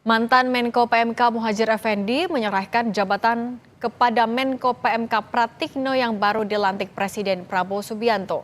Mantan Menko PMK Muhadjir Effendi menyerahkan jabatan kepada Menko PMK Pratikno yang baru dilantik Presiden Prabowo Subianto.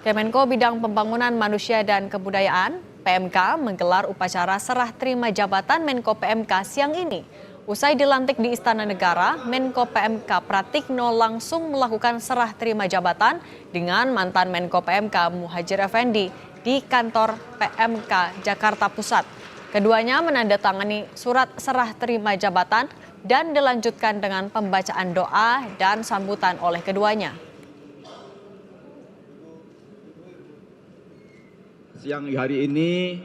Kemenko Bidang Pembangunan Manusia dan Kebudayaan (PMK) menggelar upacara serah terima jabatan Menko PMK siang ini. Usai dilantik di Istana Negara, Menko PMK Pratikno langsung melakukan serah terima jabatan dengan mantan Menko PMK Muhadjir Effendi di kantor PMK Jakarta Pusat. Keduanya menandatangani surat serah terima jabatan dan dilanjutkan dengan pembacaan doa dan sambutan oleh keduanya. Siang hari ini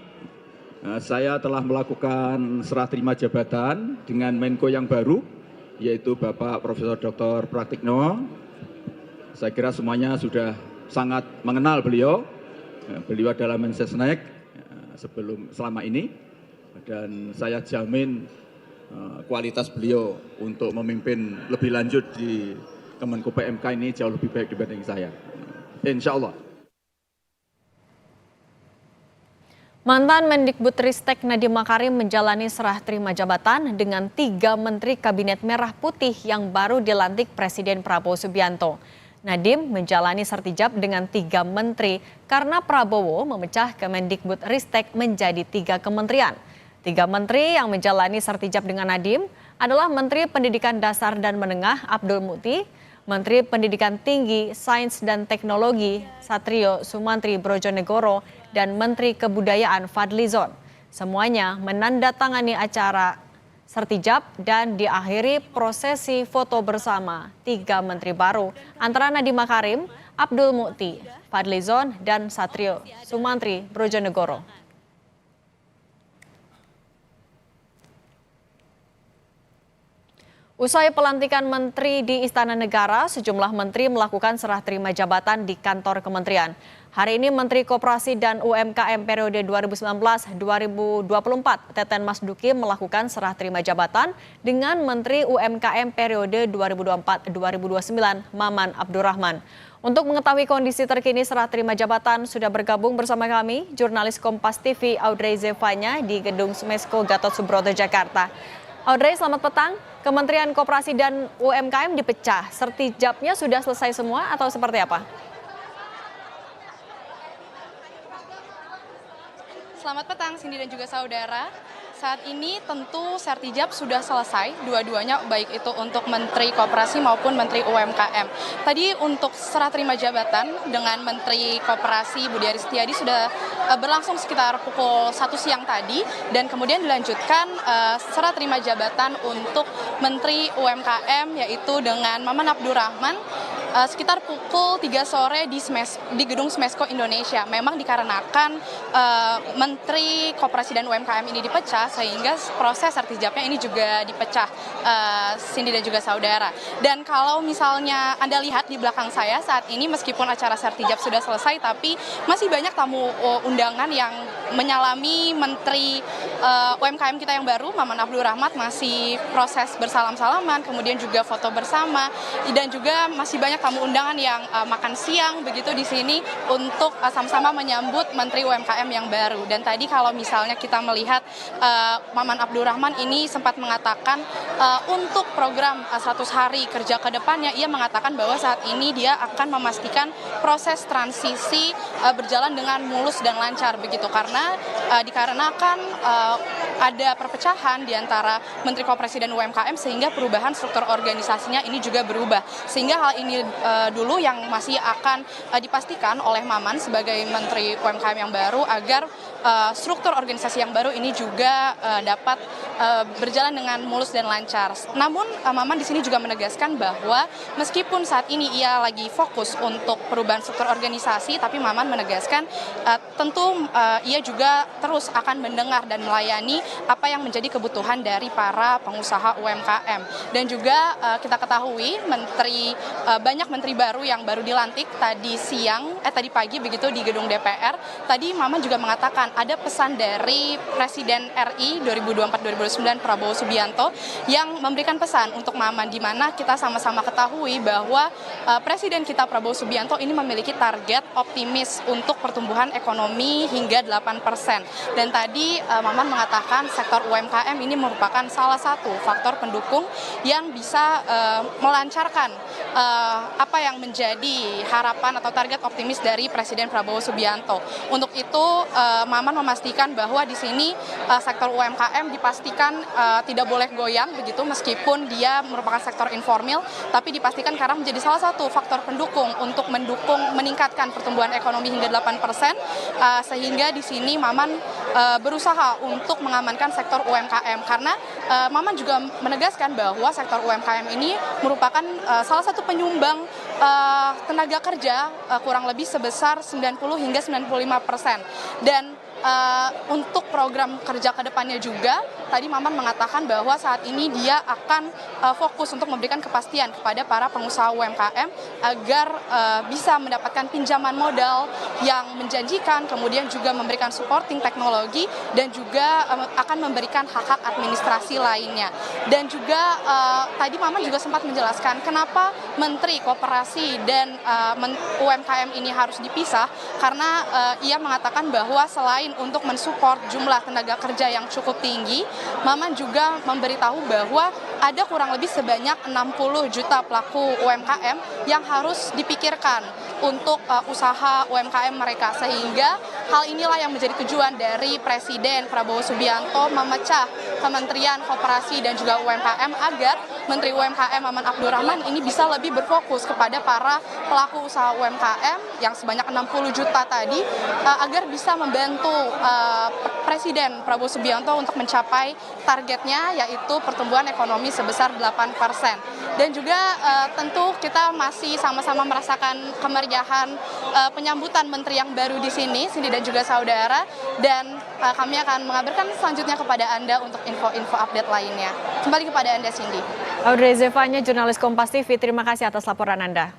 saya telah melakukan serah terima jabatan dengan Menko yang baru, yaitu Bapak Profesor Dr. Pratikno. Saya kira semuanya sudah sangat mengenal beliau. Beliau adalah Mensesnek selama ini. Dan saya jamin kualitas beliau untuk memimpin lebih lanjut di Kemenko PMK ini jauh lebih baik dibanding saya. Insya Allah. Mantan Mendikbudristek Nadiem Makarim menjalani serah terima jabatan dengan 3 Menteri Kabinet Merah Putih yang baru dilantik Presiden Prabowo Subianto. Nadiem menjalani sertijab dengan 3 menteri karena Prabowo memecah Kemendikbudristek menjadi 3 kementerian. 3 menteri yang menjalani sertijab dengan Nadiem adalah Menteri Pendidikan Dasar dan Menengah Abdul Mukti, Menteri Pendidikan Tinggi, Sains dan Teknologi Satrio Sumantri Brojonegoro, dan Menteri Kebudayaan Fadlizon. Semuanya menandatangani acara sertijab dan diakhiri prosesi foto bersama 3 menteri baru antara Nadiem Makarim, Abdul Mukti, Fadlizon, dan Satrio Sumantri Brojonegoro. Usai pelantikan menteri di Istana Negara, sejumlah menteri melakukan serah terima jabatan di kantor kementerian. Hari ini Menteri Koperasi dan UMKM periode 2019-2024, Teten Mas Duki melakukan serah terima jabatan dengan Menteri UMKM periode 2024-2029, Maman Abdurrahman. Untuk mengetahui kondisi terkini serah terima jabatan, sudah bergabung bersama kami jurnalis Kompas TV Audrey Zevanya di Gedung Smesko Gatot Subroto, Jakarta. Audrey, selamat petang. Kementerian Koperasi dan UMKM dipecah. Sertijabnya sudah selesai semua atau seperti apa? Selamat petang, Cindy dan juga saudara. Saat ini tentu sertijab sudah selesai, dua-duanya baik itu untuk Menteri Koperasi maupun Menteri UMKM. Tadi untuk serah terima jabatan dengan Menteri Koperasi Budi Aris Setiadi sudah berlangsung sekitar pukul 1 siang tadi, dan kemudian dilanjutkan serah terima jabatan untuk Menteri UMKM yaitu dengan Maman Abdurrahman sekitar pukul 3 sore di Gedung Smesko Indonesia. Memang dikarenakan Menteri Koperasi dan UMKM ini dipecah, sehingga proses sertijabnya ini juga dipecah, Cindy dan juga saudara. Dan kalau misalnya Anda lihat di belakang saya saat ini, meskipun acara sertijab sudah selesai, tapi masih banyak tamu undangan yang menyalami Menteri UMKM kita yang baru, Maman Abdurrahman, masih proses bersalam-salaman, kemudian juga foto bersama, dan juga masih banyak tamu undangan yang makan siang begitu di sini untuk sama-sama menyambut Menteri UMKM yang baru. Dan tadi kalau misalnya kita melihat Maman Abdurrahman ini sempat mengatakan untuk program 100 hari kerja ke depannya, ia mengatakan bahwa saat ini dia akan memastikan proses transisi berjalan dengan mulus dan lancar begitu, karena dikarenakan ada perpecahan di antara Menteri Koperasi dan UMKM, sehingga perubahan struktur organisasinya ini juga berubah. Sehingga hal ini dulu yang masih akan dipastikan oleh Maman sebagai Menteri UMKM yang baru, agar struktur organisasi yang baru ini juga dapat berjalan dengan mulus dan lancar. Namun Maman di sini juga menegaskan bahwa meskipun saat ini ia lagi fokus untuk perubahan struktur organisasi, tapi Maman menegaskan tentu ia juga terus akan mendengar dan melayani apa yang menjadi kebutuhan dari para pengusaha UMKM. Dan juga kita ketahui banyak menteri baru yang baru dilantik tadi pagi begitu di gedung DPR. Tadi Maman juga mengatakan ada pesan dari Presiden RI 2024-2029 Prabowo Subianto yang memberikan pesan untuk Maman, di mana kita sama-sama ketahui bahwa Presiden kita Prabowo Subianto ini memiliki target optimis untuk pertumbuhan ekonomi hingga 8%. Dan tadi Maman mengatakan sektor UMKM ini merupakan salah satu faktor pendukung yang bisa melancarkan apa yang menjadi harapan atau target optimis dari Presiden Prabowo Subianto. Untuk itu, Maman memastikan bahwa di sini sektor UMKM dipastikan tidak boleh goyang begitu, meskipun dia merupakan sektor informal, tapi dipastikan karena menjadi salah satu faktor pendukung untuk meningkatkan pertumbuhan ekonomi hingga 8%, sehingga di sini Maman berusaha untuk mengamankan sektor UMKM, karena Maman juga menegaskan bahwa sektor UMKM ini merupakan salah satu penyumbang tenaga kerja kurang lebih sebesar 90 hingga 95%. Dan untuk program kerja ke depannya juga, tadi Maman mengatakan bahwa saat ini dia akan fokus untuk memberikan kepastian kepada para pengusaha UMKM agar bisa mendapatkan pinjaman modal yang menjanjikan, kemudian juga memberikan supporting teknologi, dan juga akan memberikan hak-hak administrasi lainnya. Dan juga tadi Maman juga sempat menjelaskan kenapa Menteri Koperasi dan UMKM ini harus dipisah, karena ia mengatakan bahwa selain untuk mensupport jumlah tenaga kerja yang cukup tinggi, Maman juga memberitahu bahwa ada kurang lebih sebanyak 60 juta pelaku UMKM yang harus dipikirkan untuk usaha UMKM mereka, sehingga hal inilah yang menjadi tujuan dari Presiden Prabowo Subianto memecah Kementerian Koperasi dan juga UMKM agar Menteri UMKM Maman Abdurrahman ini bisa lebih berfokus kepada para pelaku usaha UMKM yang sebanyak 60 juta tadi, agar bisa membantu Presiden Prabowo Subianto untuk mencapai targetnya, yaitu pertumbuhan ekonomi sebesar 8%. Dan juga tentu kita masih sama-sama merasakan kemeriahan penyambutan menteri yang baru di sini, Cindy dan juga saudara, dan kami akan mengabarkan selanjutnya kepada Anda untuk info-info update lainnya. Kembali kepada Anda, Cindy. Audrey Zevanya, jurnalis Kompas TV, terima kasih atas laporan Anda.